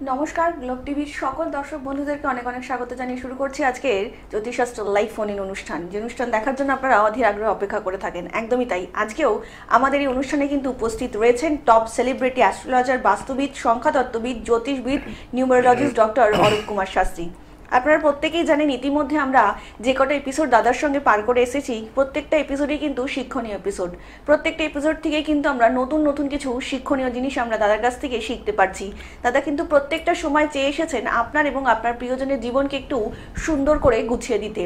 নমস্কার, গ্লোব টিভির সকল দর্শক বন্ধুদেরকে অনেক অনেক স্বাগত জানিয়ে শুরু করছি আজকের জ্যোতিষশাস্ত্র লাইভ ফোন ইন অনুষ্ঠান। যে অনুষ্ঠান দেখার জন্য আপনারা অধীর আগ্রহে অপেক্ষা করে থাকেন, একদমই তাই। আজকেও আমাদের এই অনুষ্ঠানে কিন্তু উপস্থিত রয়েছেন টপ সেলিব্রিটি অ্যাস্ট্রোলজার, বাস্তুবিদ, সংখ্যাতত্ত্ববিদ, জ্যোতিষবিদ, নিউমারোলজিস্ট ডক্টর অরূপ কুমার শাস্ত্রী। আপনারা প্রত্যেকেই জানেন, ইতিমধ্যে আমরা যে কটা এপিসোড দাদার সঙ্গে পার করে এসেছি, প্রত্যেকটা এপিসোডই কিন্তু শিক্ষণীয় এপিসোড। প্রত্যেকটা এপিসোড থেকে কিন্তু আমরা নতুন নতুন কিছু শিক্ষণীয় জিনিস আমরা দাদার কাছ থেকে শিখতে পারছি। দাদা কিন্তু প্রত্যেকটা সময় চেয়ে এসেছেন আপনার এবং আপনার প্রিয়জনের জীবনকে একটু সুন্দর করে গুছিয়ে দিতে।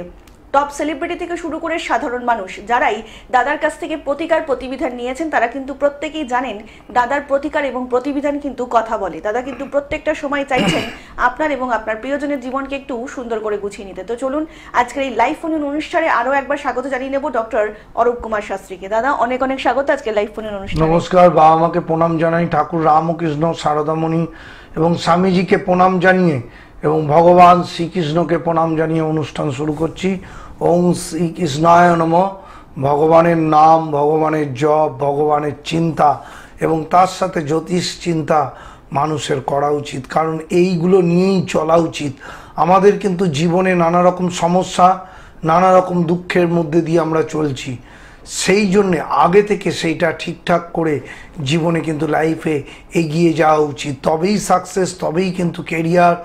টপ সেলিব্রিটি থেকে শুরু করে সাধারণ মানুষ যারাই দাদার কাছ থেকে প্রতিকার প্রতিবিধান নিয়েছেন, তারা কিন্তু প্রত্যেকেই জানেন দাদার প্রতিকার এবং প্রতিবিধান কিন্তু কথা বলে। দাদা কিন্তু প্রত্যেকটা সময় চাইছেন আপনার এবং আপনার প্রিয়জনের জীবনকে একটু সুন্দর করে গুছিয়ে নিতে। তো চলুন আজকের এই লাইভ ফোন অনুষ্ঠানে আরো একবার স্বাগত জানিয়ে নেব ডক্টর অরূপ কুমার শাস্ত্রীকে। দাদা অনেক অনেক স্বাগত আজকে লাইভ ফোন অনুষ্ঠানে। নমস্কার, বাবা মাকে প্রণাম জানাই, ঠাকুর রামকৃষ্ণ শারদামণি এবং স্বামীজিকে প্রণাম জানিয়ে এবং ভগবান শ্রীকৃষ্ণকে প্রণাম জানিয়ে অনুষ্ঠান শুরু করছি। ওম শ্রীকৃষ্ণায় নমঃ। ভগবানের নাম, ভগবানের জপ, ভগবানের চিন্তা এবং তার সাথে জ্যোতিষ চিন্তা মানুষের করা উচিত, কারণ এইগুলো নিয়েই চলা উচিত। আমাদের কিন্তু জীবনে নানা রকম সমস্যা, নানা রকম দুঃখের মধ্যে দিয়ে আমরা চলছি। সেই জন্যে আগে থেকে সেইটা ঠিকঠাক করে জীবনে কিন্তু লাইফে এগিয়ে যাওয়া উচিত, তবেই সাকসেস, তবেই কিন্তু কেরিয়ার,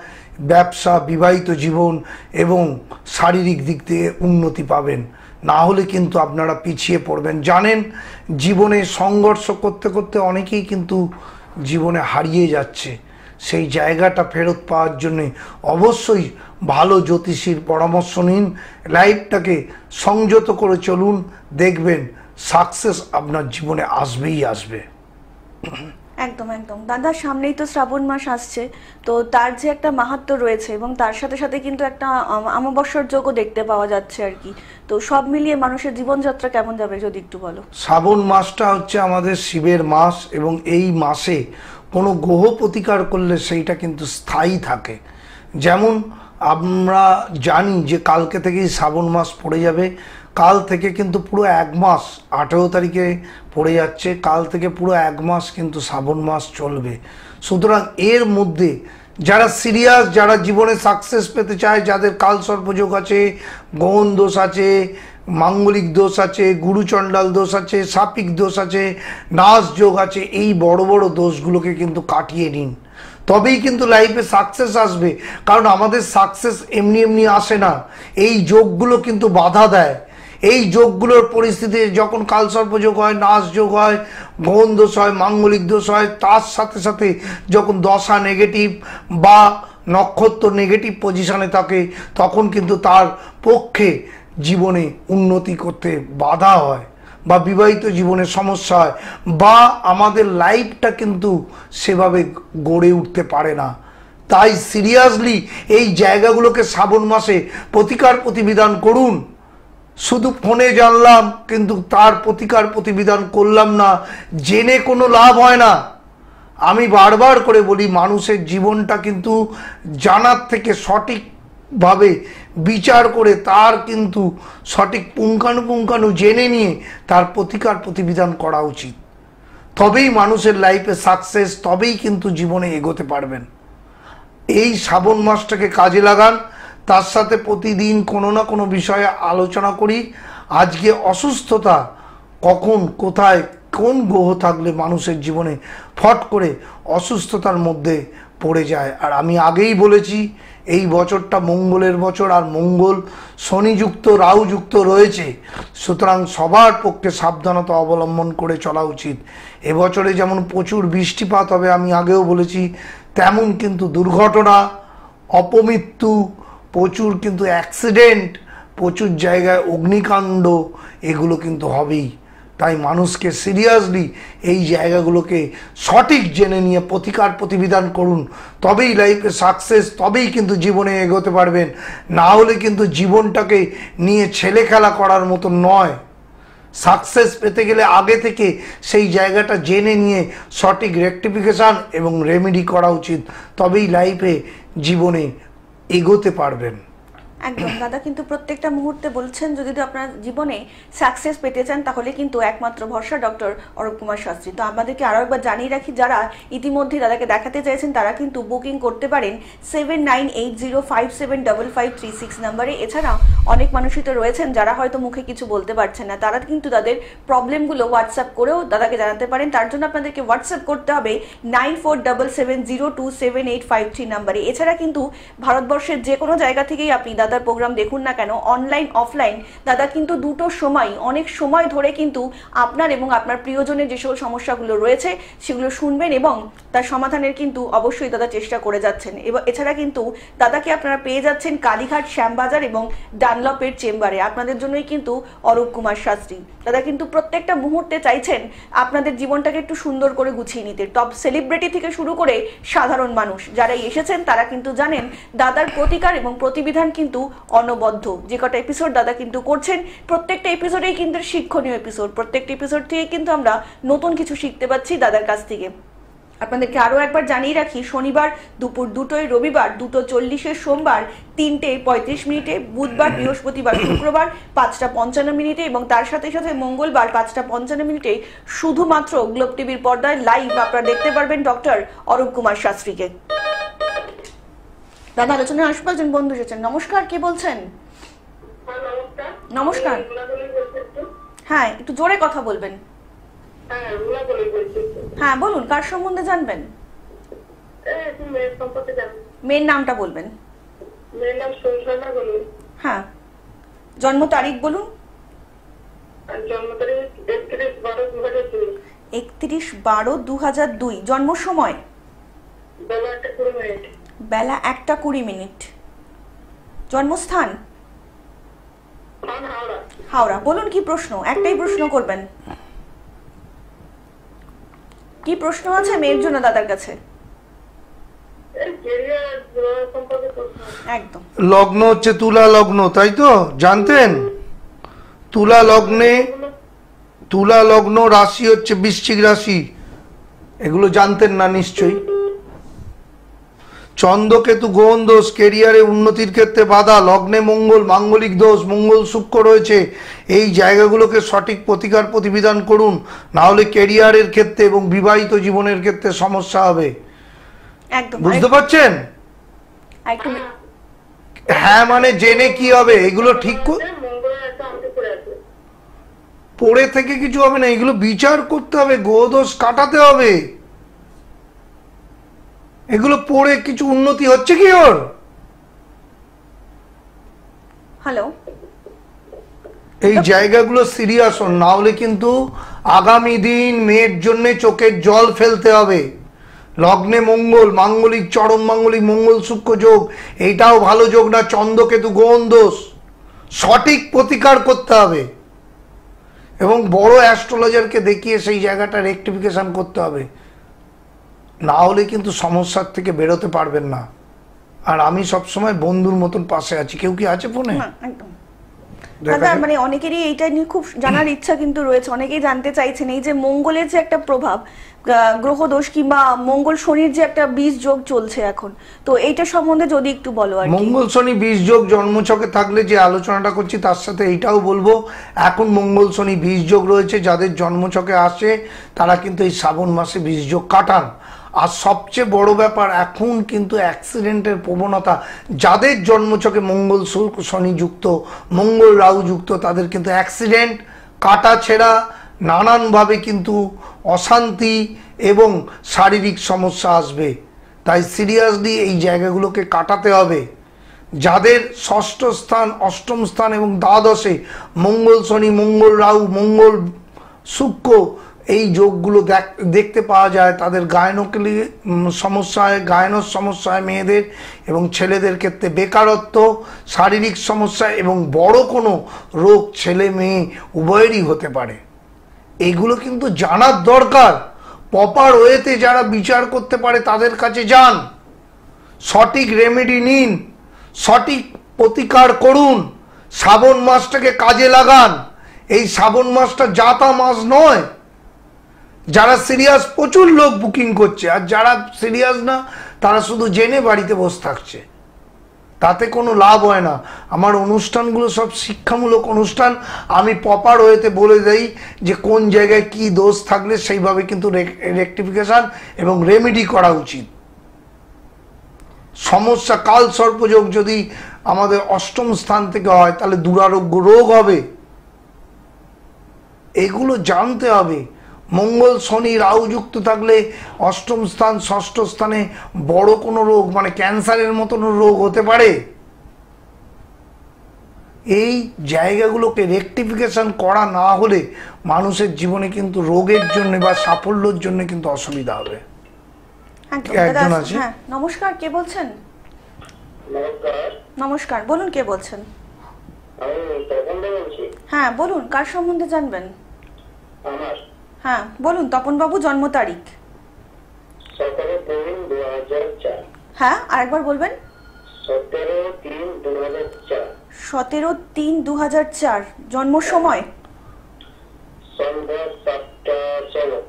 ব্যবসা, বিবাহিত জীবন এবং শারীরিক দিক থেকে উন্নতি পাবেন। না হলে কিন্তু আপনারা পিছিয়ে পড়বেন। জানেন, জীবনে সংঘর্ষ করতে করতে অনেকেই কিন্তু জীবনে হারিয়ে যাচ্ছে। সেই জায়গাটা ফেরত পাওয়ার জন্যে অবশ্যই ভালো জ্যোতিষীর পরামর্শ নিন, লাইফটাকে সংযত করে চলুন, দেখবেন সাকসেস আপনার জীবনে আসবেই আসবে। একদম একদম দাদা, সামনেই তো শ্রাবণ মাস আসছে, তো তার যে একটা মাহাত্ম্য রয়েছে এবং তার সাথে সাথে কিন্তু একটা অমাবস্যার যোগও দেখতে পাওয়া যাচ্ছে আর কি। তো সব মিলিয়ে মানুষের জীবনযাত্রা কেমন যাবে যদি একটু বলো। শ্রাবণ মাসটা হচ্ছে আমাদের শিবের মাস এবং এই মাসে কোনো গ্রহ প্রতিকার করলে সেইটা কিন্তু স্থায়ী থাকে। যেমন আমরা জানি যে কালকে থেকেই শ্রাবণ মাস পড়ে যাবে। কাল থেকে কিন্তু পুরো এক মাস, 18 তারিখে পড়ে যাচ্ছে, কাল থেকে পুরো এক মাস কিন্তু শ্রাবণ মাস চলবে। সুতরাং এর মধ্যে যারা সিরিয়াস, যারা জীবনে সাকসেস পেতে চায়, যাদের কাল সর্পযোগ আছে, গহন দোষ আছে, মাঙ্গলিক দোষ আছে, গুরুচণ্ডাল দোষ আছে, সাপিক দোষ আছে, নাশ যোগ আছে, এই বড় বড় দোষগুলোকে কিন্তু কাটিয়ে নিন, তবেই কিন্তু লাইফে সাকসেস আসবে। কারণ আমাদের সাকসেস এমনি এমনি আসে না, এই যোগগুলো কিন্তু বাধা দেয়। এই যোগগুলোর পরিস্থিতি যখন কালসর্পযোগ হয়, নাশ যোগ হয়, গহন দোষ হয়, মাঙ্গলিক দোষ হয়, তার সাথে সাথে যখন দশা নেগেটিভ বা নক্ষত্র নেগেটিভ পজিশনে থাকে, তখন কিন্তু তার পক্ষে জীবনে উন্নতি করতে বাধা হয় বা বিবাহিত জীবনে সমস্যা হয় বা আমাদের লাইফটা কিন্তু সেভাবে গড়ে উঠতে পারে না। তাই সিরিয়াসলি এই জায়গাগুলোকে শ্রাবণ মাসে প্রতিকার প্রতিবিধান করুন। শুধু ফোনে জানলাম কিন্তু তার প্রতিকার প্রতিবিধান করলাম না, জেনে কোনো লাভ হয় না। আমি বারবার করে বলি, মানুষের জীবনটা কিন্তু জানার থেকে সঠিকভাবে বিচার করে তার কিন্তু সঠিক পুঙ্খানুপুঙ্খানু জেনে নিয়ে তার প্রতিকার প্রতিবিধান করা উচিত। তবেই মানুষের লাইফে সাকসেস, তবেই কিন্তু জীবনে এগোতে পারবেন। এই শ্রাবণ মাসটাকে কাজে লাগান, তার সাথে প্রতিদিন কোনো না কোনো বিষয়ে আলোচনা করি। আজকে অসুস্থতা কখন, কোথায়, কোন গ্রহ থাকলে মানুষের জীবনে ফট করে অসুস্থতার মধ্যে পড়ে যায়। আর আমি আগেই বলেছি, এই বছরটা মঙ্গলের বছর, আর মঙ্গল শনিযুক্ত, রাহুযুক্ত রয়েছে। সুতরাং সবার পক্ষে সাবধানতা অবলম্বন করে চলা উচিত। এবছরে যেমন প্রচুর বৃষ্টিপাত হবে, আমি আগেও বলেছি, তেমন কিন্তু দুর্ঘটনা, অপমৃত্যু, প্রচুর কিন্তু অ্যাক্সিডেন্ট, প্রচুর জায়গায় অগ্নিকাণ্ড, এগুলো কিন্তু হবেই। তাই মানুষকে সিরিয়াসলি এই জায়গাগুলোকে সঠিক জেনে নিয়ে প্রতিকার প্রতিবিধান করুন, তবেই লাইফে সাকসেস, তবেই কিন্তু জীবনে এগোতে পারবেন। না হলে কিন্তু জীবনটাকে নিয়ে ছেলে খেলা করার মতো নয়। সাকসেস পেতে গেলে আগে থেকে সেই জায়গাটা জেনে নিয়ে সঠিক রেকটিফিকেশান এবং রেমেডি করা উচিত, তবেই লাইফে জীবনে এগোতে পারবেন। একদম দাদা কিন্তু প্রত্যেকটা মুহূর্তে বলছেন যদি আপনার জীবনে সাকসেস পেতে চান তাহলে কিন্তু একমাত্র ভরসা ডক্টর অরূপ কুমার শাস্ত্রী। তো আমাদেরকে আরও একবার জানিয়ে রাখি, যারা ইতিমধ্যে দাদাকে দেখাতে চাইছেন তারা কিন্তু বুকিং করতে পারেন 7980575536 নাম্বারে। এছাড়া অনেক মানুষই তো রয়েছেন যারা হয়তো মুখে কিছু বলতে পারছেন না, তারা কিন্তু তাদের প্রবলেমগুলো হোয়াটসঅ্যাপ করেও দাদাকে জানাতে পারেন। তার জন্য আপনাদেরকে হোয়াটসঅ্যাপ করতে হবে 9477027853 নাম্বারে। এছাড়া কিন্তু ভারতবর্ষের যে কোনো জায়গা থেকেই আপনি দাদার প্রোগ্রাম দেখুন না কেন, অনলাইন অফলাইন, দাদা কিন্তু দুটো সময় অনেক সময় ধরে কিন্তু আপনার এবং আপনার প্রিয়জনের যে সকল সমস্যাগুলো রয়েছে সেগুলো শুনবেন এবং তার সমাধানের কিন্তু অবশ্যই দাদা চেষ্টা করে যাচ্ছেন। এবং এছাড়া কিন্তু দাদাকে আপনারা পেয়ে যাচ্ছেন কালীঘাট, শ্যামবাজার এবং ডানলপের চেম্বারে। আপনাদের জন্যই কিন্তু অরূপ কুমার শাস্ত্রী। দাদা কিন্তু প্রত্যেকটা মুহূর্তে চাইছেন আপনাদের জীবনটাকে একটু সুন্দর করে গুছিয়ে নিতে। টপ সেলিব্রিটি থেকে শুরু করে সাধারণ মানুষ যারা এসেছেন তারা কিন্তু জানেন দাদার প্রতিকার এবং প্রতিবিধান কিন্তু অনবদ্য। যে কটা এপিসোড দাদা কিন্তু করছেন প্রত্যেকটা এপিসোডেই কিন্তু শিক্ষণীয় এপিসোড, প্রত্যেকটা এপিসোড থেকে কিন্তু আমরা নতুন কিছু শিখতে পাচ্ছি দাদার কাছ থেকে। আপনাদেরকে আরও একবার জানিয়ে রাখি, শনিবার দুপুর 2টোয়, রবিবার 2:40, সোমবার 3:35, বুধবার, বৃহস্পতিবার, শুক্রবার 5:55 এবং তার সাথে সাথে মঙ্গলবার 5:55 শুধুমাত্র গ্লোব টিভির পর্দায় লাইভ আপনারা দেখতে পারবেন ডক্টর অরূপ কুমার শাস্ত্রীকে। দাদা আলোচনায় আসবো, একজন বন্ধু এসেছেন। নমস্কার, কে বলছেন? নমস্কার। হ্যাঁ, একটু জোরে কথা বলবেন। হ্যাঁ বলুন, কার সম্বন্ধে জানবেন? মেয়ের নামটা বলবেন। হ্যাঁ, জন্ম তারিখ বলুন। 31/12/2002। জন্ম সময় বেলা 1:20। জন্মস্থান হাওড়া। বলুন কি প্রশ্ন? একটাই প্রশ্ন করবেন। কি প্রশ্ন আছে মেয়ের জন্য দাদার কাছে? একদম। লগ্ন হচ্ছে তুলা লগ্ন, তাই তো জানতেন? তুলা লগ্ন, রাশি হচ্ছে বৃশ্চিক রাশি, এগুলো জানতেন না নিশ্চয়ই। চন্দ্রকেতু গ্রহণ দোষ, কেরিয়ারে উন্নতির ক্ষেত্রে বাধা, লগ্নে মঙ্গল, মাঙ্গলিক দোষ, মঙ্গল সূক্ষ্ম রয়েছে। এই জায়গাগুলোকে সঠিক প্রতিকার প্রতিবিধান করুন, না হলে কেরিয়ারের ক্ষেত্রে এবং বিবাহিত জীবনের ক্ষেত্রে সমস্যা হবে। একদম বুঝতে পারছেন? হ্যাঁ মানে জেনে কি হবে, এগুলো ঠিক পড়ে থেকে কিছু হবে না, এগুলো বিচার করতে হবে, গ্রহদোষ কাটাতে হবে। এগুলো পড়ে কিছু উন্নতি হচ্ছে কি ওর? হ্যালো, এই জায়গাগুলো সিরিয়াস হন, না হলে কিন্তু আগামী দিন মেয়ের জন্য চোখের জল ফেলতে হবে। লগ্নে মঙ্গল, মাঙ্গলিক, চরম মাঙ্গলিক মঙ্গল সূক্ষ্ম যোগ, এইটাও ভালো যোগ না। চন্দ্রকেতু গ্রহণ দোষ, সঠিক প্রতিকার করতে হবে এবং বড় অ্যাস্ট্রোলজারকে দেখিয়ে সেই জায়গাটা রেকটিফিকেশন করতে হবে, না হলে কিন্তু সমস্যার থেকে বেরোতে পারবেন না। আর আমি সবসময় বন্ধুর মতন পাশে আছি। কেউ কি আছে ফোনে? একদম দাদা, মানে অনেকেরই এইটা নিয়ে খুব জানার ইচ্ছা কিন্তু রয়েছে, অনেকেই জানতে চাইছেন এই যে মঙ্গলের যে একটা প্রভাব, গ্রহ দোষ কিংবা মঙ্গল শনির যে একটা বীজ যোগ চলছে এখন, তো এইটা সম্বন্ধে যদি একটু বলো। আর মঙ্গল শনি বীজ যোগ জন্মছকে থাকলে যে আলোচনাটা করছি তার সাথে এইটাও বলবো, এখন মঙ্গল শনি বীজ যোগ রয়েছে, যাদের জন্মছকে আসে তারা কিন্তু এই শ্রাবণ মাসে বীজ যোগ কাটান। আর সবচেয়ে বড় ব্যাপার, এখন কিন্তু অ্যাক্সিডেন্টের প্রবণতা, যাদের জন্মছকে মঙ্গল শনি যুক্ত, মঙ্গল রাহু যুক্ত, তাদের কিন্তু অ্যাক্সিডেন্ট, কাটা ছেঁড়া, নানানভাবে কিন্তু অশান্তি এবং শারীরিক সমস্যা আসবে। তাই সিরিয়াসলি এই জায়গাগুলোকে কাটাতে হবে। যাদের ষষ্ঠ স্থান, অষ্টম স্থান এবং দ্বাদশে মঙ্গল শনি, মঙ্গল রাহু, মঙ্গল শুক্র, এই যোগগুলো দেখতে পাওয়া যায়, তাদের গায়নকলি সমস্যা হয়, গায়নের সমস্যা হয় মেয়েদের এবং ছেলেদের ক্ষেত্রে বেকারত্ব, শারীরিক সমস্যা এবং বড় কোনো রোগ ছেলে মেয়ে উভয়েরই হতে পারে। এগুলো কিন্তু জানার দরকার। প্রপার ওয়েতে যারা বিচার করতে পারে তাদের কাছে যান, সঠিক রেমেডি নিন, সঠিক প্রতিকার করুন, শ্রাবণ মাসটাকে কাজে লাগান। এই শ্রাবণ মাসটা যাতা মাস নয়। যারা সিরিয়াস প্রচুর লোক বুকিং করছে, আর যারা সিরিয়াস না তারা শুধু জেনে বাড়িতে বসে থাকছে। তাতে কোনো লাভ হয় না। আমার অনুষ্ঠানগুলো সব শিক্ষামূলক অনুষ্ঠান। আমি প্রপার ওয়েতে বলে দেই যে কোন জায়গায় কি দোষ থাকলে সেইভাবে কিন্তু রেকটিফিকেশন এবং রেমেডি করা উচিত। সমস্যা কাল সর্পযোগ যদি আমাদের অষ্টম স্থান থেকে হয় তাহলে দুরারোগ্য রোগ হবে, এগুলো জানতে হবে। মঙ্গল শনি রাহু যুক্ত থাকলে অষ্টম স্থান ষষ্ঠ স্থানে বড় কোনো রোগ মানে ক্যান্সারের মতন রোগ হতে পারে। এই জায়গাগুলোকে রেকটিফিকেশন করা না হলে মানুষের জীবনে কিন্তু রোগের জন্য বা সাফল্যের জন্য কিন্তু অসুবিধা হবে। একজন আছে। হ্যাঁ, নমস্কার, কে বলছেন? নমস্কার, বলুন কে বলছেন? হ্যাঁ বলুন, কার সম্বন্ধে জানবেন? হ্যাঁ বলুন, তপন বাবু, জন্ম তারিখ? 17/3/2004। হ্যাঁ আরেকবার বলবেন। 17/3/2004। 17/3/2004। জন্ম সময়? সন্ধ্যা 7টা 16।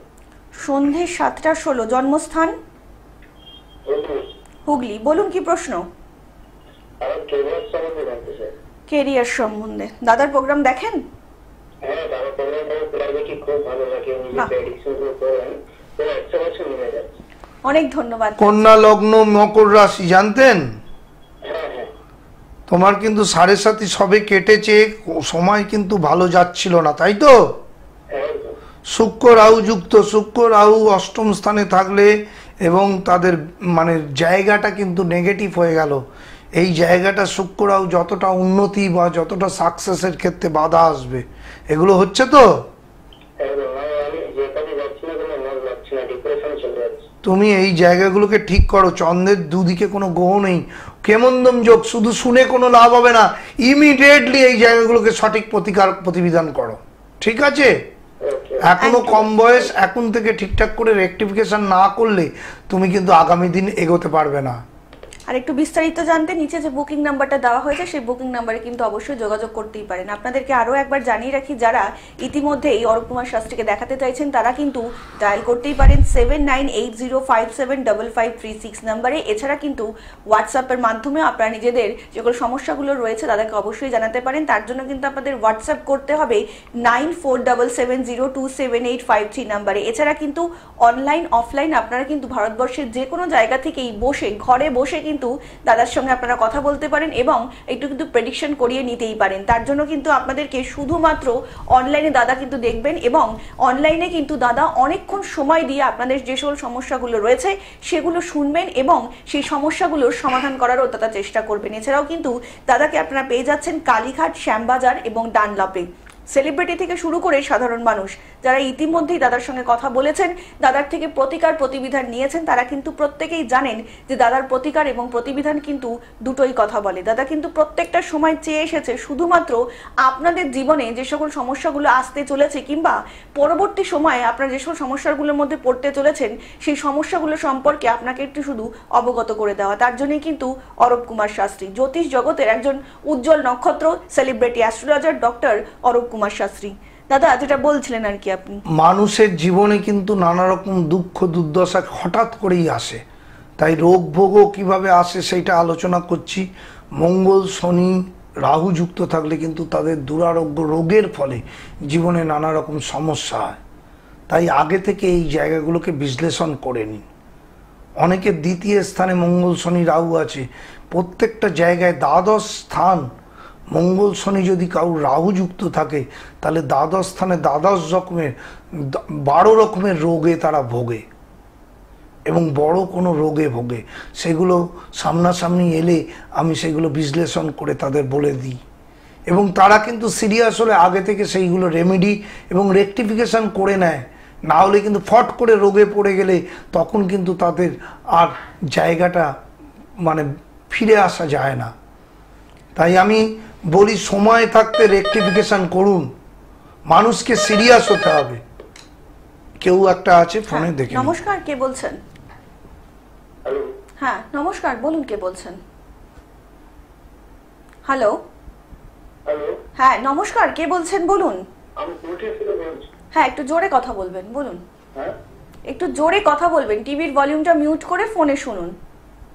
সন্ধে 7টা 16। জন্মস্থান? হুগলি। বলুন কি প্রশ্ন? আর কেরিয়ার সম্বন্ধে জানতে চাই। কেরিয়ার সম্বন্ধে। দাদার প্রোগ্রাম দেখেন? হ্যাঁ, দাদা প্রোগ্রামটা প্রাইভেটলি খুব ভালো লাগে। নিজে প্রেডিকশন করেন, তো 100 বছর নিয়ে যাচ্ছে। অনেক ধন্যবাদ। কন্যা লগ্ন মকর রাশি জানতেন? হ্যাঁ হ্যাঁ। তোমার কিন্তু 7.5 সবে কেটেছে, সময় কিন্তু ভালো যাচ্ছিল না, তাই তো? একদম। শুক্র রাহু যুক্ত, শুক্র রাহু অষ্টম স্থানে থাকলে এবং তাদের মানে জায়গাটা কিন্তু নেগেটিভ হয়ে গেল। এই জায়গাটা শুক্র রাহু যতটা উন্নতি বা যতটা সাকসেসের ক্ষেত্রে বাধা আসবে, এগুলো হচ্ছে তো? একদম। আমি যে কাজে যাচ্ছি না, কোনো মন লাগছে না, ডিপ্রেশন চলে যাচ্ছে। তুমি এই জায়গাগুলোকে ঠিক করো। চন্দ্রের দুদিকে কোনো গ্রহ নেই, কেমন্দম যোগ, শুধু শুনে কোনো লাভ হবে না। ইমিডিয়েটলি এই জায়গাগুলোকে সঠিক প্রতিবিধান করো, ঠিক আছে? এখনো কম বয়স, এখন থেকে ঠিকঠাক করে রেকটিফিকেশন না করলে তুমি কিন্তু আগামী দিন এগোতে পারবে না। আর একটু বিস্তারিত জানতে নিচে যে বুকিং নাম্বারটা দেওয়া হয়েছে সেই বুকিং নাম্বারে কিন্তু অবশ্যই যোগাযোগ করতেই পারেন। আপনাদেরকে আরও একবার জানিয়ে রাখি, যারা ইতিমধ্যে এই অরূপ কুমার শাস্ত্রীকে দেখাতে চাইছেন তারা কিন্তু ডায়াল করতেই পারেন 7980575536 নাম্বারে। এছাড়া কিন্তু হোয়াটসঅ্যাপের মাধ্যমে আপনারা নিজেদের যেগুলো সমস্যাগুলো রয়েছে তাদেরকে অবশ্যই জানাতে পারেন। তার জন্য কিন্তু আপনাদের হোয়াটসঅ্যাপ করতে হবে 9477027853 নাম্বারে। এছাড়া কিন্তু অনলাইন অফলাইন আপনারা কিন্তু ভারতবর্ষের যে কোনো জায়গা থেকেই বসে ঘরে বসে কিন্তু দাদার সঙ্গে আপনারা কথা বলতে পারেন এবং একটু কিন্তু প্রেডিকশন করিয়ে নিতেই পারেন। তার জন্য কিন্তু আপনাদেরকে শুধুমাত্র অনলাইনে দাদা কিন্তু দেখবেন এবং অনলাইনে কিন্তু দাদা অনেকক্ষণ সময় দিয়ে আপনাদের যে সকল সমস্যাগুলো রয়েছে সেগুলো শুনবেন এবং সেই সমস্যাগুলোর সমাধান করারও দাদা চেষ্টা করবেন। এছাড়াও কিন্তু দাদাকে আপনারা পেয়ে যাচ্ছেন কালীঘাট, শ্যামবাজার এবং ডানলপে। সেলিব্রিটি থেকে শুরু করে সাধারণ মানুষ যারা ইতিমধ্যেই দাদার সঙ্গে কথা বলেছেন, দাদার থেকে প্রতিকার প্রতিবিধান নিয়েছেন, তারা কিন্তু প্রত্যেকেই জানেন যে দাদার প্রতিকার এবং প্রতিবিধান কিন্তু দুটোই কথা বলে। দাদা কিন্তু প্রত্যেকটা সময় চেয়ে এসেছে শুধুমাত্র আপনাদের জীবনে যে সকল সমস্যাগুলো আসতে চলেছে কিংবা পরবর্তী সময়ে আপনারা যে সকল সমস্যাগুলোর মধ্যে পড়তে চলেছেন সেই সমস্যাগুলো সম্পর্কে আপনাকে একটু শুধু অবগত করে দেওয়া। তার জন্যই কিন্তু অরূপ কুমার শাস্ত্রী, জ্যোতিষ জগতের একজন উজ্জ্বল নক্ষত্র, celebrity astrologer doctor Arup Kumar Shastri. দাদা যেটা বলছিলেন আর কি আপনি। মানুষের জীবনে কিন্তু নানা রকম দুঃখ দুর্দশা হঠাৎ করেই আসে, তাই রোগ ভোগও কিভাবে আসে সেইটা আলোচনা করছি। মঙ্গল শনি রাহু যুক্ত থাকলে কিন্তু তাদের দুরারোগ্য রোগের ফলে জীবনে নানা রকম সমস্যা হয়। তাই আগে থেকে এই জায়গাগুলোকে বিশ্লেষণ করে নিন। অনেকের দ্বিতীয় স্থানে মঙ্গল শনি রাহু আছে, প্রত্যেকটা জায়গায় দ্বাদশ স্থান মঙ্গল শনি যদি কারোর রাহু যুক্ত থাকে তাহলে দ্বাদশ স্থানে 12 রকমের রোগে তারা ভোগে এবং বড় কোনো রোগে ভোগে। সেগুলো সামনাসামনি এলে আমি সেগুলো বিশ্লেষণ করে তাদের বলে দিই এবং তারা কিন্তু সিরিয়াস হলে আগে থেকে সেইগুলো রেমেডি এবং রেকটিফিকেশন করে নেয়। না হলে কিন্তু ফট করে রোগে পড়ে গেলে তখন কিন্তু তাদের আর জায়গাটা মানে ফিরে আসা যায় না। তাই আমি বলি সময় থাকতে রেকটিফিকেশন করুন, মানুষকে সিরিয়াস হতে হবে। কেউ একটা আছে ফোনে, দেখে। নমস্কার, কে বলছেন? হ্যালো। হ্যাঁ নমস্কার, বলুন কে বলছেন? হ্যালো। হ্যালো। হ্যাঁ নমস্কার, কে বলছেন বলুন? আমি পুরুলিয়া থেকে বলছি। হ্যাঁ একটু জোরে কথা বলবেন, বলুন। হ্যাঁ একটু জোরে কথা বলবেন, টিভির ভলিউমটা মিউট করে ফোনে শুনুন।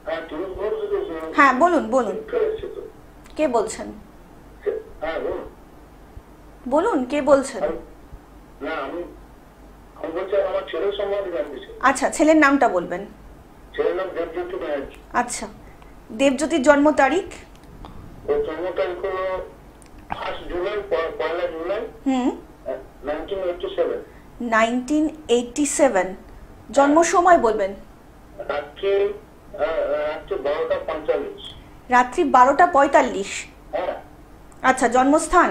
হ্যাঁ, তুমি বলছো তো হ্যাঁ বলুন বলুন, চলেছে তো। কে বলছেন? হ্যাঁ বলুন। বলুন কে বলছেন? না আমি আমি বলছি আমার ছেলের সম্বন্ধে জানতে চাই। আচ্ছা, ছেলের নামটা বলবেন। ছেলের নাম দেবজ্যোতি ব্যানার্জি। আচ্ছা, দেবজ্যোতির জন্ম তারিখ? ওর জন্ম তারিখ হলো 1 জুলাই, 1 জুলাই হুম 1987। 1987। জন্ম সময় বলবেন? রাত্রি 12:45। রাত্রি 12:45। হ্যাঁ। আচ্ছা, জন্মস্থান?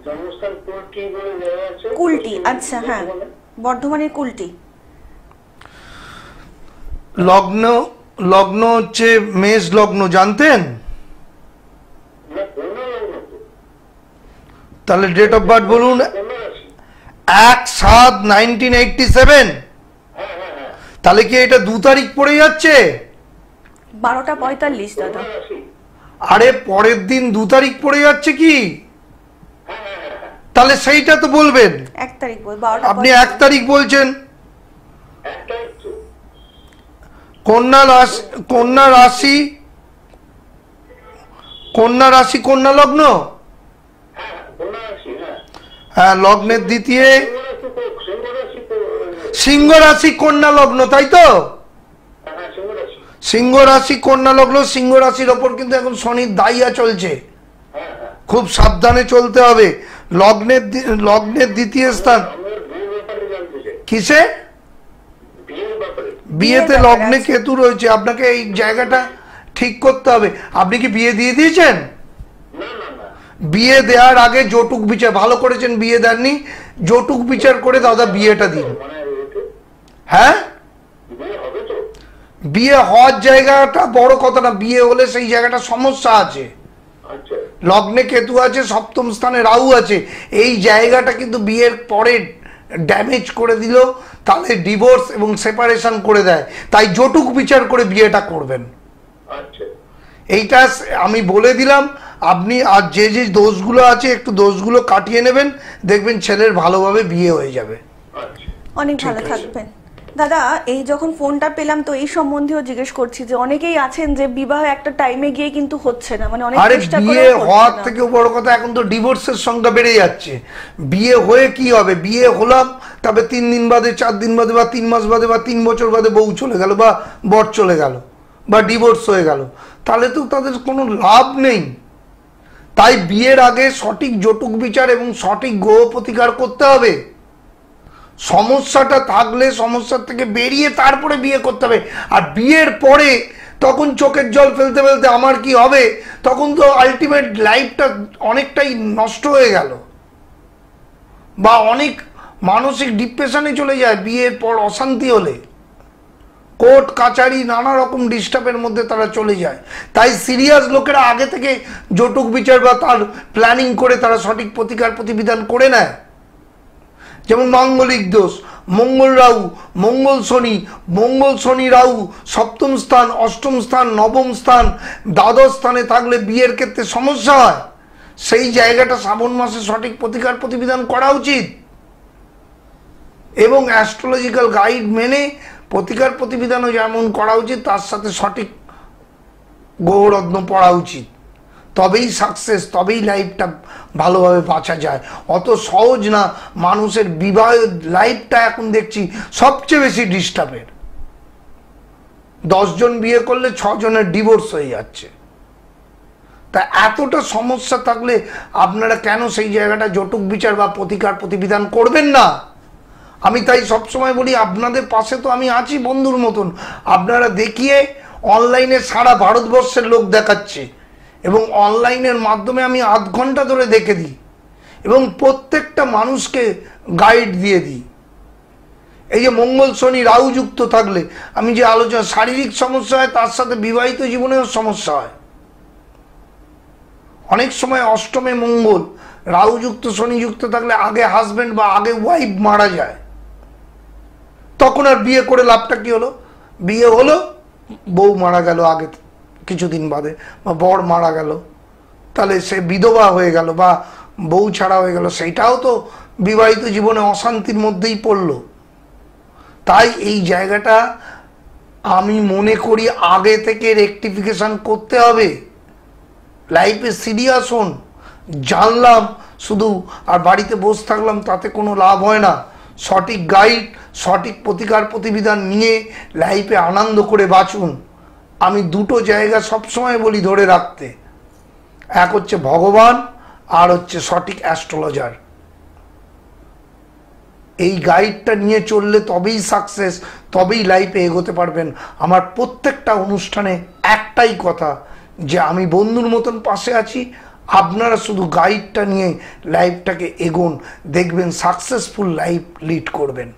জন্মস্থান কুলটি বলে জায়গা আছে। কুলটি, আচ্ছা হ্যাঁ, বর্ধমানের কুলটি। লগ্ন, লগ্ন হচ্ছে মেষ লগ্ন, জানতেন? না কন্যা লগ্ন তো। তাহলে ডেট অফ বার্থ বলুন। কন্যা রাশি। 1/7/1987। হ্যাঁ হ্যাঁ হ্যাঁ। তাহলে কি এটা 2 তারিখ পড়ে যাচ্ছে? 12:45 দাদা। কন্যা রাশি। আরে পরের দিন 2 তারিখ পড়ে যাচ্ছে কি? হ্যাঁ হ্যাঁ হ্যাঁ হ্যাঁ। তাহলে সেইটা তো বলবেন। 1 তারিখ বল, 12টা আপনি 1 তারিখ বলছেন। একটাই তো। কন্যা রাশি, কন্যা রাশি, কন্যা রাশি, কন্যা লগ্ন। হ্যাঁ কন্যা রাশি। হ্যাঁ। হ্যাঁ, লগ্নের দ্বিতীয় সিংহ রাশি তো, সিংহ রাশি তো। সিংহ রাশি কন্যা লগ্ন, তাই তো? হ্যাঁ সিংহ রাশি। সিংহ রাশি কন্যা লগ্ন। সিংহ রাশির ওপর কিন্তু এখন শনির দাইয়া চলছে, হ্যাঁ হ্যাঁ। খুব সাবধানে চলতে হবে। লগ্নের দ্বিতীয় স্থান আমরা বিয়ের ব্যাপারে জানতে চাই। কিসে? বিয়ের ব্যাপারে। বিয়েতে ব্যাপারে লগ্নে আছে। কেতু রয়েছে, আপনাকে এই জায়গাটা ঠিক করতে হবে। আপনি কি বিয়ে দিয়ে দিয়েছেন? না না না। বিয়ে দেওয়ার আগে যৌতুক বিচার, ভালো করেছেন বিয়ে দেননি, যৌতুক বিচার করে দাদা বিয়েটা দিন। মানে এতে হ্যাঁ, বিয়ে হবে তো? বিয়ে হওয়ার জায়গাটা বড় কথা না, বিয়ে হলে সেই জায়গাটা সমস্যা আছে। আচ্ছা। লগ্নে কেতু আছে, সপ্তম স্থানে রাহু আছে, এই জায়গাটা কিন্তু বিয়ের পরে ড্যামেজ করে দিল, তাহলে ডিভোর্স এবং সেপারেশন করে দেয়। তাই যৌতুক বিচার করে বিয়েটা করবেন। আচ্ছা। এইটা আমি বলে দিলাম। আপনি আর যে যে দোষগুলো আছে একটু দোষগুলো কাটিয়ে নেবেন, দেখবেন ছেলের ভালোভাবে বিয়ে হয়ে যাবে। আচ্ছা। অনেক ভালো থাকবেন দাদা। এই যখন ফোনটা পেলাম তো এই সম্বন্ধেও জিজ্ঞেস করছি যে অনেকেই আছেন যে বিবাহ একটা টাইমে গিয়ে কিন্তু হচ্ছে না, মানে অনেক আরে চেষ্টা বিয়ে করেও হওয়ার হচ্ছে না। থেকেও বড় কথা এখন তো ডিভোর্সের সংখ্যা বেড়ে যাচ্ছে। বিয়ে হয়ে কি হবে? বিয়ে হলাম, তবে 3 দিন বাদে, 4 দিন বাদে, বা 3 মাস বাদে, বা 3 বছর বাদে বউ চলে গেল, বা বর চলে গেল, বা ডিভোর্স হয়ে গেল, তাহলে তো তাদের কোনো লাভ নেই। তাই বিয়ের আগে সঠিক যৌতুক বিচার এবং সঠিক গ্রহ প্রতিকার করতে হবে। সমস্যাটা থাকলে সমস্যার থেকে বেরিয়ে তারপরে বিয়ে করতে হবে। আর বিয়ের পরে তখন চোখের জল ফেলতে ফেলতে আমার কি হবে, তখন তো আলটিমেট লাইফটা অনেকটাই নষ্ট হয়ে গেল, বা অনেক মানসিক ডিপ্রেশনে চলে যায় বিয়ের পর অশান্তি হলে। কোর্ট কাচারি নানা রকম ডিস্টার্বের মধ্যে তারা চলে যায়। তাই সিরিয়াস লোকেরা আগে থেকে যৌতুক বিচার বা তার প্ল্যানিং করে তারা সঠিক প্রতিকার প্রতিবিধান করে নেয়। যেমন মাঙ্গলিক দোষ, মঙ্গল রাহু, মঙ্গল শনি, মঙ্গল শনি রাহু সপ্তম স্থান, অষ্টম স্থান, নবম স্থান, দ্বাদশ স্থানে থাকলে বিয়ের ক্ষেত্রে সমস্যা হয়। সেই জায়গাটা শ্রাবণ মাসে সঠিক প্রতিকার প্রতিবিধান করা উচিত এবং অ্যাস্ট্রোলজিক্যাল গাইড মেনে প্রতিকার প্রতিবিধানও যেমন করা উচিত, তার সাথে সঠিক গ্রহরত্ন পড়া উচিত। তবেই সাকসেস, তবেই লাইফটা ভালোভাবে বাঁচা যায়। অত সহজ না। মানুষের বিবাহ লাইফটা এখন দেখছি সবচেয়ে বেশি ডিস্টার্বের। 10 জন বিয়ে করলে 6 জনের ডিভোর্স হয়ে যাচ্ছে। তা এতটা সমস্যা থাকলে আপনারা কেন সেই জায়গাটা যৌতুক বিচার বা প্রতিকার প্রতিবিধান করবেন না? আমি তাই সবসময় বলি আপনাদের পাশে তো আমি আছি বন্ধুর মতন। আপনারা দেখিয়ে, অনলাইনে সারা ভারতবর্ষের লোক দেখাচ্ছে এবং অনলাইনের মাধ্যমে আমি আধ ঘন্টা ধরে দেখে দিই এবং প্রত্যেকটা মানুষকে গাইড দিয়ে দিই। এই যে মঙ্গল শনি রাহু যুক্ত থাকলে আমি যে আলোচনা, শারীরিক সমস্যা হয় তার সাথে বিবাহিত জীবনেও সমস্যা হয়। অনেক সময় অষ্টমে মঙ্গল, রাহু যুক্ত শনি যুক্ত থাকলে আগে হাজবেন্ড বা আগে ওয়াইফ মারা যায়, তখন আর বিয়ে করে লাভটা কি হলো? বিয়ে হলো, বউ মারা গেল আগে কিছুদিন বাদে, বা বর মারা গেল, তাহলে সে বিধবা হয়ে গেল বা বউ ছাড়া হয়ে গেল, সেইটাও তো বিবাহিত জীবনে অশান্তির মধ্যেই পড়লো। তাই এই জায়গাটা আমি মনে করি আগে থেকে রেকটিফিকেশন করতে হবে। লাইফে সিরিয়াস হন। জানলাম শুধু আর বাড়িতে বসে থাকলাম তাতে কোনো লাভ হয় না। সঠিক গাইড, সঠিক প্রতিকার প্রতিবিধান নিয়ে লাইফে আনন্দ করে বাঁচুন। আমি দুটো জায়গা সবসময় বলি ধরে রাখতে, এক হচ্ছে ভগবান আর হচ্ছে সঠিক অ্যাস্ট্রোলজার। এই গাইডটা নিয়ে চললে তবেই সাকসেস, তবেই লাইফে এগোতে পারবেন। আমার প্রত্যেকটা অনুষ্ঠানে একটাই কথা, যে আমি বন্ধুর মতন পাশে আছি, আপনারা শুধু গাইডটা নিয়ে লাইফটাকে এগোন, দেখবেন সাকসেসফুল লাইফ লিড করবেন।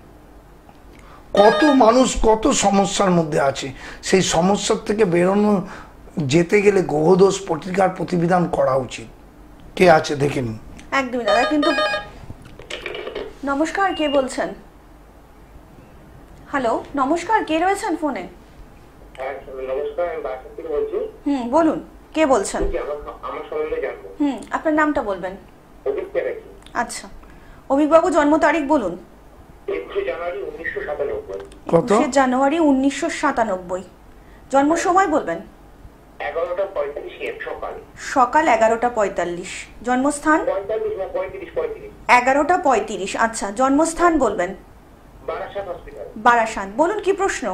কত মানুষ কত সমস্যার মধ্যে আছে, সেই সমস্যার থেকে বেরোনো যেতে গেলে গ্রহদোষ প্রতিকার প্রতিবিধান করা উচিত। কে আছে দেখে নিন। একদমই দাদা, কিন্তু নমস্কার, কে বলছেন? হ্যালো, নমস্কার, কে রয়েছেন ফোনে? হ্যাঁ নমস্কার, আমি বাসা থেকে বলছি। বলুন, কে বলছেন? আমার সম্বন্ধে জানবো। আপনার নামটা বলবেন। অভিক চ্যাটার্জি। আচ্ছা, অভিকবাবু জন্ম তারিখ বলুন। 21 জানুয়ারি 1997। কত? 21 জানুয়ারি 1997। জন্ম সময় বলবেন। 11:45 AM সকাল। সকাল 11:45। জন্মস্থান? 35। 11:35। আচ্ছা, জন্মস্থান বলবেন। বারাসাত হসপিটাল। বারাসাত। বলুন, কি প্রশ্ন?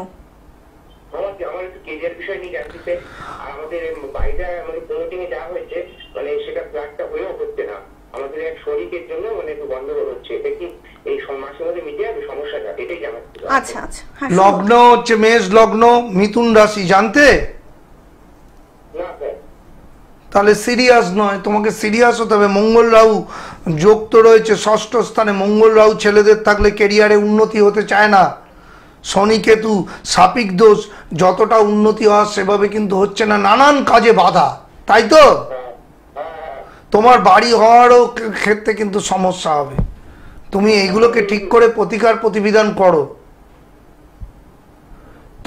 আমার একটু কেরিয়ার বিষয় নিয়ে জানতে চাই। আর আমাদের বাইরে মানে প্রমোটিং এ যা হয়েছে, মানে সেটা প্ল্যানটা হয়েও হচ্ছে না। আমাদের এক শরীরের জন্য মানে একটু গন্ডগোল হচ্ছে। এটা কি এই মাসের মধ্যে মিটে যাবে সমস্যাটা? এটাই জানার ছিল। আচ্ছা আচ্ছা, হ্যাঁ। লগ্ন হচ্ছে মেষ লগ্ন, মিথুন রাশি, জানতে? না স্যার। তাহলে সিরিয়াস নয়, তোমাকে সিরিয়াস হতে হবে। মঙ্গল রাহু যোগ তো রয়েছে ষষ্ঠ স্থানে। মঙ্গল রাহু ছেলেদের থাকলে কেরিয়ারে উন্নতি হতে চায় না। শনি কেতু সাপিক দোষ, যতটা উন্নতি হওয়ার সেভাবে কিন্তু হচ্ছে না, নানান কাজে বাধা, তাই তো? তোমার বাড়ি হওয়ারও ক্ষেত্রে কিন্তু সমস্যা হবে। তুমি এইগুলোকে ঠিক করে প্রতিকার প্রতিবিধান করো।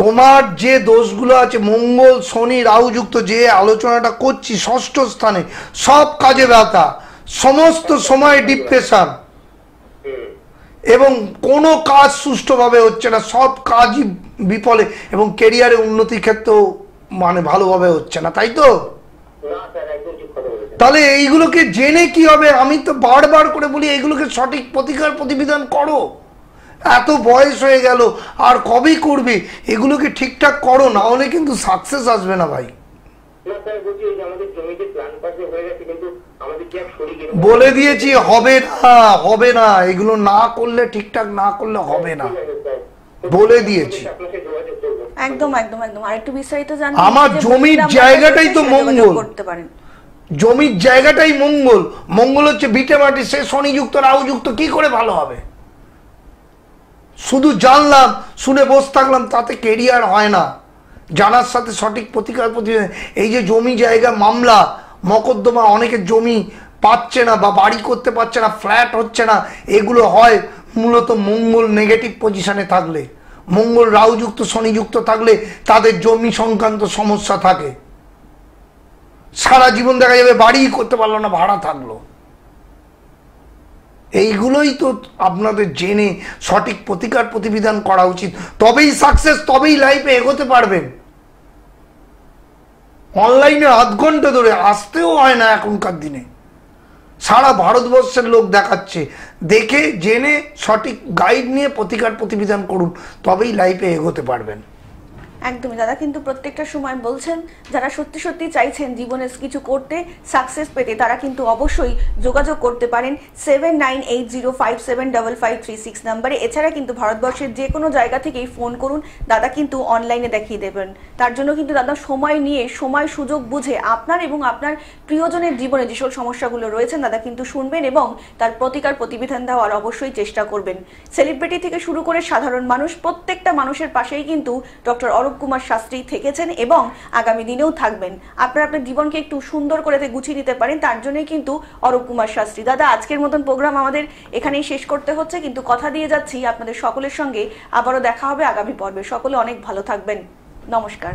তোমার যে দোষগুলো আছে, মঙ্গল শনি রাহু যুক্ত, যে আলোচনাটা করছি ষষ্ঠ স্থানে, সব কাজে ব্যথা, সমস্ত সময় ডিপ্রেশন, এবং কোনো কাজ সুষ্ঠুভাবে হচ্ছে না, সব কাজই বিফলে, এবং কেরিয়ারে উন্নতির ক্ষেত্রেও মানে ভালোভাবে হচ্ছে না, তাই তো? তাহলে এইগুলোকে জেনে কি হবে? আমি তো বারবার করে বলি এইগুলোকে সঠিক প্রতিকার প্রতিবিধান করো। এত বয়স হয়ে গেল আর কবেই করবে? এগুলোকে ঠিকঠাক করো, না হলে কিন্তু সাকসেস আসবে না ভাই। বলে দিয়েছি হবে না, হবে না, এগুলো না করলে, ঠিকঠাক না করলে হবে না, বলে দিয়েছি। একদম একদম একদম। আরেকটু বিস্তারিত জানতে আমার জমির জায়গাটাই তো মঙ্গল, করতে পারেন। জমির জায়গাটাই মঙ্গল। মঙ্গল হচ্ছে ভিটে মাটি, সে শনিযুক্ত রাহুযুক্ত, কি করে ভালো হবে? শুধু জানলাম, শুনে বসে থাকলাম, তাতে কেরিয়ার হয় না। জানার সাথে সঠিক প্রতিকার প্রতিবিধান। এই যে জমি জায়গা মামলা মকদ্দমা, অনেকের জমি পাচ্ছে না বা বাড়ি করতে পারছে না, ফ্ল্যাট হচ্ছে না, এগুলো হয় মূলত মঙ্গল নেগেটিভ পজিশনে থাকলে। মঙ্গল রাহুযুক্ত শনিযুক্ত থাকলে তাদের জমি সংক্রান্ত সমস্যা থাকে। সারা জীবন দেখা যাবে বাড়িই করতে পারলো না, ভাড়া থাকলো। এইগুলোই তো আপনাদের জেনে সঠিক প্রতিকার প্রতিবিধান করা উচিত, তবেই সাকসেস, তবেই লাইফে এগোতে পারবেন। অনলাইনে আধ ঘন্টা ধরে আসতেও হয় না এখনকার দিনে, সারা ভারতবর্ষের লোক দেখাচ্ছে। দেখে জেনে সঠিক গাইড নিয়ে প্রতিকার প্রতিবিধান করুন, তবেই লাইফে এগোতে পারবেন। একদমই দাদা, কিন্তু প্রত্যেকটা সময় বলছেন যারা সত্যি সত্যি চাইছেন জীবনে কিছু করতে, সাকসেস পেতে, তারা কিন্তু অবশ্যই যোগাযোগ করতে পারেন 7980575536 নাম্বারে। এছাড়া কিন্তু ভারতবর্ষের যে কোনো জায়গা থেকেই ফোন করুন, দাদা কিন্তু অনলাইনে দেখিয়ে দেবেন। তার জন্য কিন্তু দাদা সময় নিয়ে, সময় সুযোগ বুঝে আপনার এবং আপনার প্রিয়জনের জীবনে যেসব সমস্যাগুলো রয়েছেন দাদা কিন্তু শুনবেন এবং তার প্রতিকার প্রতিবিধান দেওয়ার অবশ্যই চেষ্টা করবেন। সেলিব্রিটি থেকে শুরু করে সাধারণ মানুষ, প্রত্যেকটা মানুষের পাশেই কিন্তু ডক্টর অরূপ কুমার শাস্ত্রী থেকেছেন এবং আগামী দিনেও থাকবেন। আপনারা আপনার জীবনকে একটু সুন্দর করে গুছিয়ে নিতে পারেন, তার জন্যই কিন্তু অরূপ কুমার শাস্ত্রী। দাদা, আজকের মতন প্রোগ্রাম আমাদের এখানেই শেষ করতে হচ্ছে, কিন্তু কথা দিয়ে যাচ্ছি আপনাদের সকলের সঙ্গে আবারও দেখা হবে আগামী পর্বে। সকলে অনেক ভালো থাকবেন। নমস্কার।